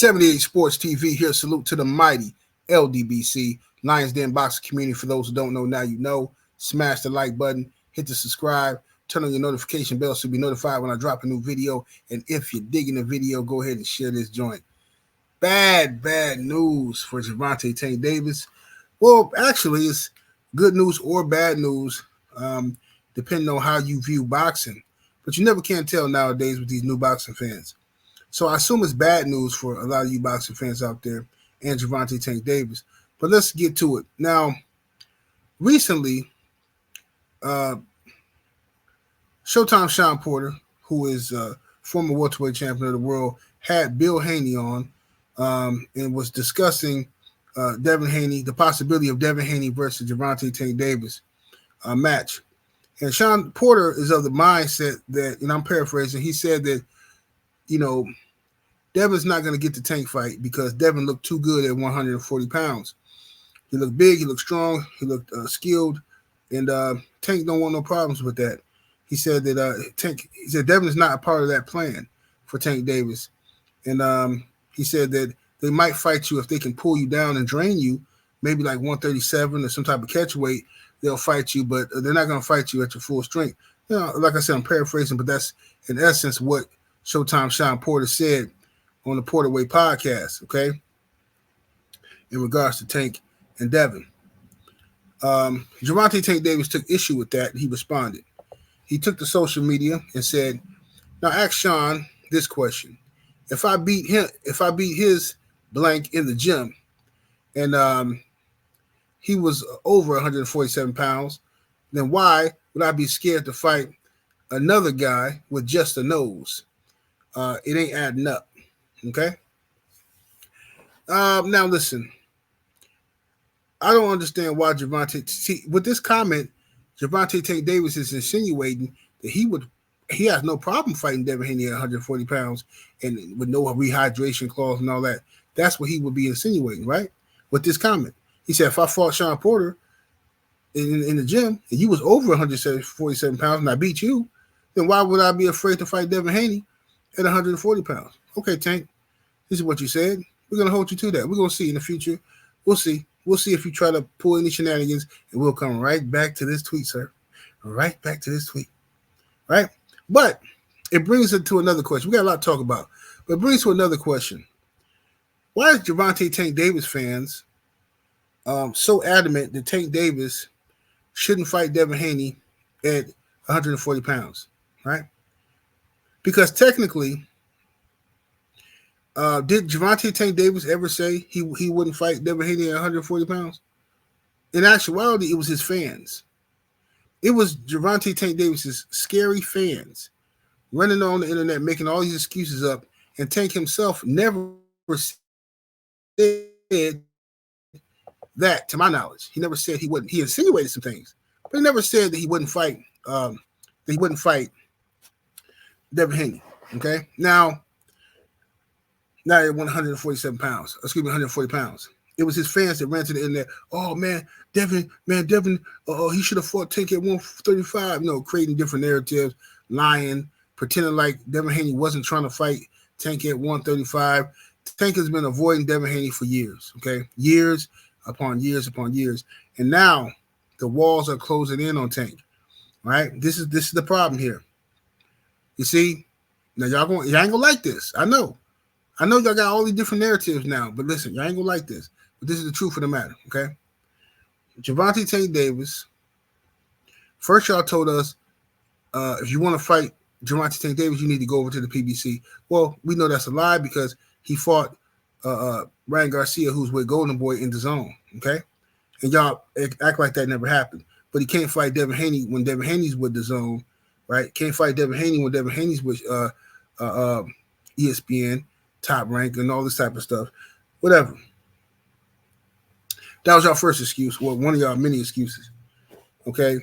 78 Sports TV here. Salute to the mighty ldbc Lions Den boxing community. For those who don't know, now you know. Smash the like button, hit the subscribe, turn on your notification bell so you'll be notified when I drop a new video. And if you're digging the video, go ahead and share this joint. Bad news for Gervonta Tank Davis. Well, actually, it's good news or bad news, depending on how you view boxing. But you never can tell nowadays with these new boxing fans. So I assume it's bad news for a lot of you boxing fans out there and Gervonta Tank Davis. But let's get to it. Now, recently, Showtime Sean Porter, who is former welterweight champion of the world, had Bill Haney on and was discussing Devin Haney, the possibility of Devin Haney versus Gervonta Tank Davis match. And Sean Porter is of the mindset that, and I'm paraphrasing, he said that, Devin's not going to get the Tank fight because Devin looked too good at 140 pounds. He looked big, he looked strong, he looked skilled, and Tank don't want no problems with that. He said that Devin is not a part of that plan for Tank Davis. And he said that they might fight you if they can pull you down and drain you, maybe like 137 or some type of catch weight. They'll fight you, but they're not going to fight you at your full strength. Like I said, I'm paraphrasing, but that's in essence what Showtime Sean Porter said on the Porter Way podcast, okay, in regards to Tank and Devin. Gervonta Tank Davis took issue with that, and he responded. He took to social media and said, now ask Sean this question. If I beat his blank in the gym, and he was over 147 pounds, then why would I be scared to fight another guy with just a nose? It ain't adding up. Okay. Now listen. I don't understand why with this comment, Gervonta Tank Davis is insinuating that he has no problem fighting Devin Haney at 140 pounds and with no rehydration clause and all that. That's what he would be insinuating, right? With this comment. He said, if I fought Sean Porter in the gym and you was over 147 pounds and I beat you, then why would I be afraid to fight Devin Haney at 140 pounds? Okay, Tank, this is what you said. We're going to hold you to that. We're going to see in the future. We'll see. We'll see if you try to pull any shenanigans, and we'll come right back to this tweet, sir. Right back to this tweet. Right? But it brings it to another question. We got a lot to talk about, but it brings to another question. Why is Gervonta Tank Davis fans so adamant that Tank Davis shouldn't fight Devin Haney at 140 pounds, right? Because technically, did Gervonta Tank Davis ever say he wouldn't fight Devin Haney at 140 pounds? In actuality, it was his fans. It was Gervonta Tank Davis's scary fans running on the internet, making all these excuses up, and Tank himself never said that, to my knowledge. He never said he wouldn't. He insinuated some things, but he never said that he wouldn't fight. Devin Haney. Okay, now at 147 pounds. Excuse me, 140 pounds. It was his fans that ran to the internet. Oh man, Devin, he should have fought Tank at 135. Creating different narratives, lying, pretending like Devin Haney wasn't trying to fight Tank at 135. Tank has been avoiding Devin Haney for years. Okay, years upon years upon years, and now the walls are closing in on Tank. Right? This is the problem here. You see, now y'all ain't gonna like this. I know y'all got all these different narratives now, but listen, y'all ain't gonna like this. But this is the truth of the matter, okay? Gervonta Tank Davis. First, y'all told us if you want to fight Gervonta Tank Davis, you need to go over to the PBC. Well, we know that's a lie because he fought Ryan Garcia, who's with Golden Boy in the zone, okay? And y'all act like that never happened. But he can't fight Devin Haney when Devin Haney's with the zone, right? Can't fight Devin Haney when Devin Haney's with ESPN, Top Rank, and all this type of stuff. Whatever. That was your first excuse. Well, one of y'all many excuses. Okay.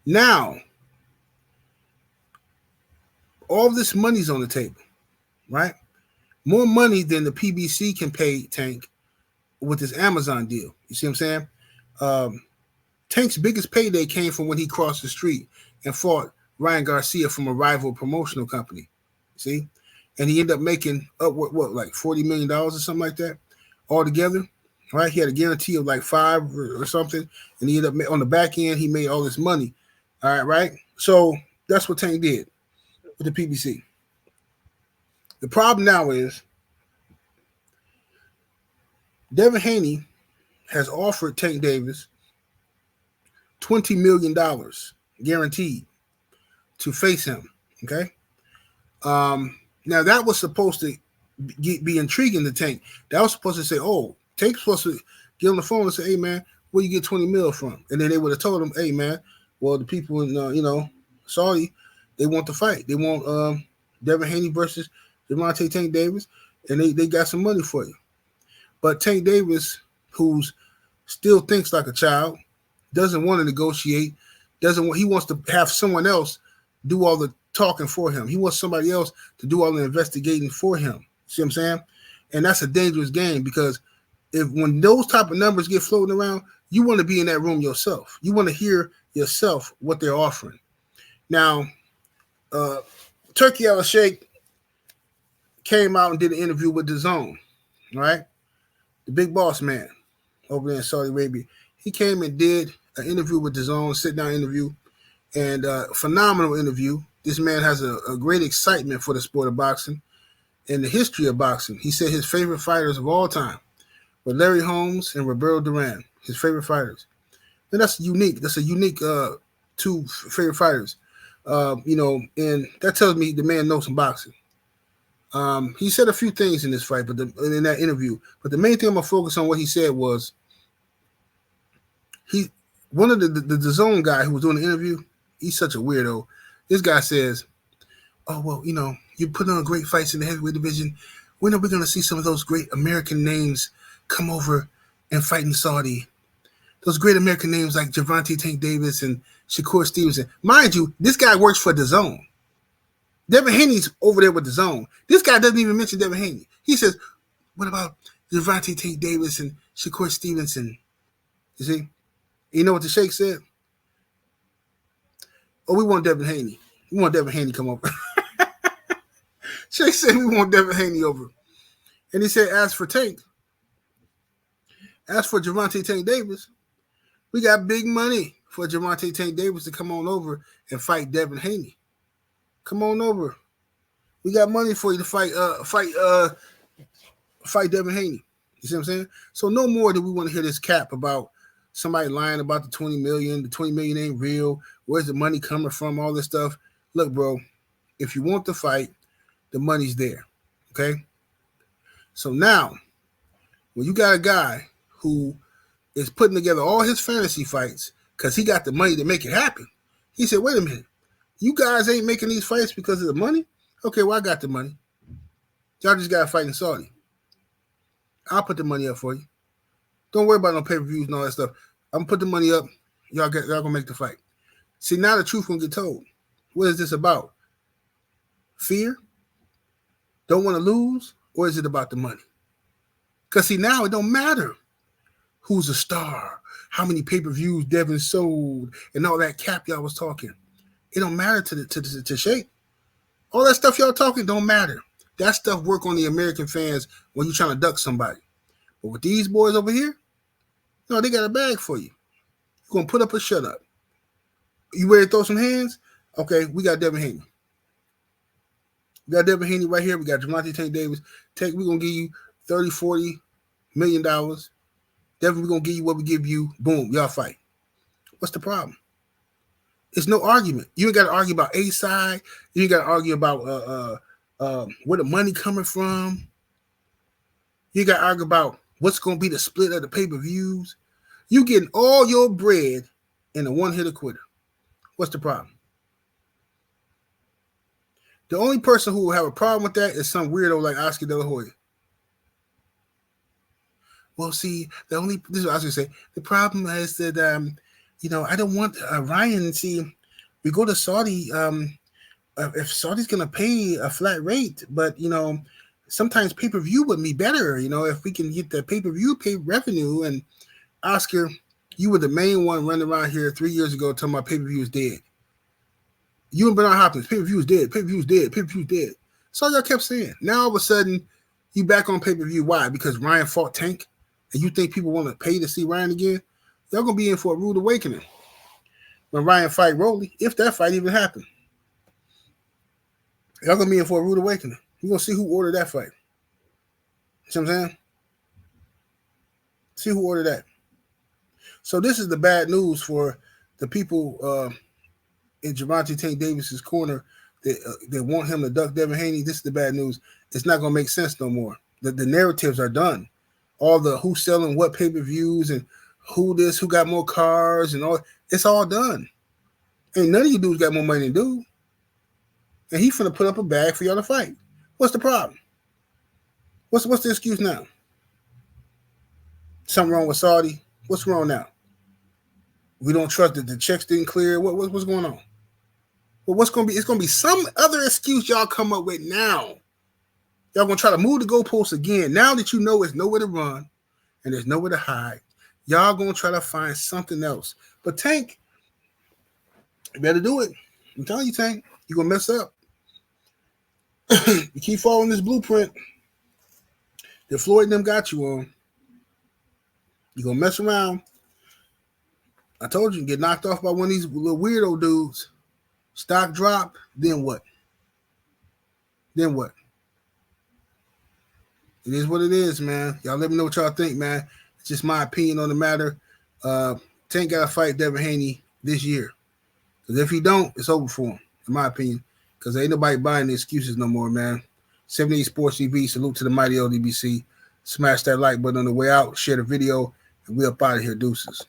Now, all this money's on the table, right? More money than the PBC can pay Tank with this Amazon deal. You see what I'm saying? Tank's biggest payday came from when he crossed the street and fought Ryan Garcia from a rival promotional company. See? and he ended up making up what like $40 million or something like that altogether. Right, he had a guarantee of like 5 or something, and he ended up on the back end. He made all this money. All right, right. So that's what Tank did with the PBC. The problem now is Devin Haney has offered Tank Davis $20 million guaranteed to face him. Okay. Now that was supposed to be intriguing to Tank. That was supposed to say, oh, Tank's supposed to get on the phone and say, hey man, where you get 20 mil from? And then they would have told him, hey man, well the people in Saudi, they want to fight. They want Devin Haney versus Gervonta Tank Davis, and they got some money for you. But Tank Davis, who's still thinks like a child, doesn't want to negotiate, he wants to have someone else do all the talking for him. He wants somebody else to do all the investigating for him. See what I'm saying? And that's a dangerous game, because when those type of numbers get floating around, you want to be in that room yourself. You want to hear yourself what they're offering. Now, Turkey Al-Sheikh came out and did an interview with DAZN, right? The big boss man over there in Saudi Arabia. He came and did an interview with DAZN, sit-down interview, and phenomenal interview. This man has a great excitement for the sport of boxing and the history of boxing. He said his favorite fighters of all time were Larry Holmes and Roberto Duran, his favorite fighters. And that's unique. That's a unique two favorite fighters. And that tells me the man knows some boxing. He said a few things in this fight, but in that interview. But the main thing I'm gonna focus on what he said was one of the DAZN guy who was doing the interview. He's such a weirdo. This guy says, "Oh well, you put on great fights in the heavyweight division. When are we gonna see some of those great American names come over and fight in Saudi? Those great American names like Gervonta Tank Davis and Shakur Stevenson. Mind you, this guy works for DAZN. Devin Haney's over there with DAZN. This guy doesn't even mention Devin Haney. He says, what about Gervonta Tank Davis and Shakur Stevenson? You see? You know what the Sheikh said? Oh, we want Devin Haney. We want Devin Haney to come over. Sheikh said we want Devin Haney over. And he said, as for Gervonta Tank Davis, we got big money for Gervonta Tank Davis to come on over and fight Devin Haney. Come on over. We got money for you to fight Devin Haney. You see what I'm saying? So no more do we want to hear this cap about somebody lying about the 20 million. The 20 million ain't real. Where's the money coming from? All this stuff. Look, bro, if you want to fight, the money's there. Okay? So now, when you got a guy who is putting together all his fantasy fights because he got the money to make it happen, he said, wait a minute. You guys ain't making these fights because of the money? Okay, well, I got the money. Y'all just got to fight in Saudi. I'll put the money up for you. Don't worry about no pay-per-views and all that stuff. I'm going to put the money up. Y'all going to make the fight. See, now the truth going to get told. What is this about? Fear? Don't want to lose? Or is it about the money? Because, see, now it don't matter who's a star, how many pay-per-views Devin sold, and all that cap y'all was talking. It don't matter to Sheikh. All that stuff y'all talking don't matter. That stuff work on the American fans when you're trying to duck somebody. But with these boys over here, no, they got a bag for you. You're going to put up or shut up. You ready to throw some hands? Okay, we got Devin Haney. We got Devin Haney right here. We got Gervonta Tank Davis. We're going to give you $30, $40 million. Devin, we're going to give you what we give you. Boom, y'all fight. What's the problem? It's no argument. You ain't got to argue about A side. You ain't got to argue about where the money coming from. You got to argue about what's going to be the split of the pay-per-views. You getting all your bread in a one-hitter quitter. What's the problem? The only person who will have a problem with that is some weirdo like Oscar De La Hoya. Well, see, this is what I was going to say. The problem is that, I don't want Ryan. See, we go to Saudi. If Saudi's going to pay a flat rate, but, sometimes pay-per-view would be better, if we can get the pay-per-view pay revenue. And Oscar, you were the main one running around here 3 years ago talking about pay-per-view is dead. You and Bernard Hopkins, pay-per-view is dead, pay-per-view is dead, pay-per-view is dead. That's all y'all kept saying. Now all of a sudden, you back on pay-per-view. Why? Because Ryan fought Tank, and you think people want to pay to see Ryan again? Y'all gonna be in for a rude awakening when Ryan fight Rolly, if that fight even happened. Y'all gonna be in for a rude awakening. You're gonna see who ordered that fight. See what I'm saying? See who ordered that. So this is the bad news for the people in Gervonta Tank Davis's corner that want him to duck Devin Haney. This is the bad news. It's not gonna make sense no more. The narratives are done. All the who's selling what pay-per-views and who got more cars and all, it's all done. Ain't none of you dudes got more money than dude. And he finna put up a bag for y'all to fight. What's the problem? What's the excuse now? Something wrong with Saudi? What's wrong now? We don't trust that the checks didn't clear. What's going on? Well, what's gonna be? It's gonna be some other excuse y'all come up with now. Y'all gonna try to move the goalposts again. Now that you know there's nowhere to run and there's nowhere to hide, y'all gonna try to find something else. But Tank, you better do it. I'm telling you, Tank, you're gonna mess up. You keep following this blueprint that Floyd and them got you on. You're gonna mess around. I told you, get knocked off by one of these little weirdo dudes. Stock drop, then what? Then what? It is what it is, man. Y'all let me know what y'all think, man. It's just my opinion on the matter. Tank got to fight Devin Haney this year. Because if he don't, it's over for him, in my opinion. Because ain't nobody buying the excuses no more, man. 78 Sports TV, salute to the mighty LDBC. Smash that like button on the way out. Share the video. And we up out of here, deuces.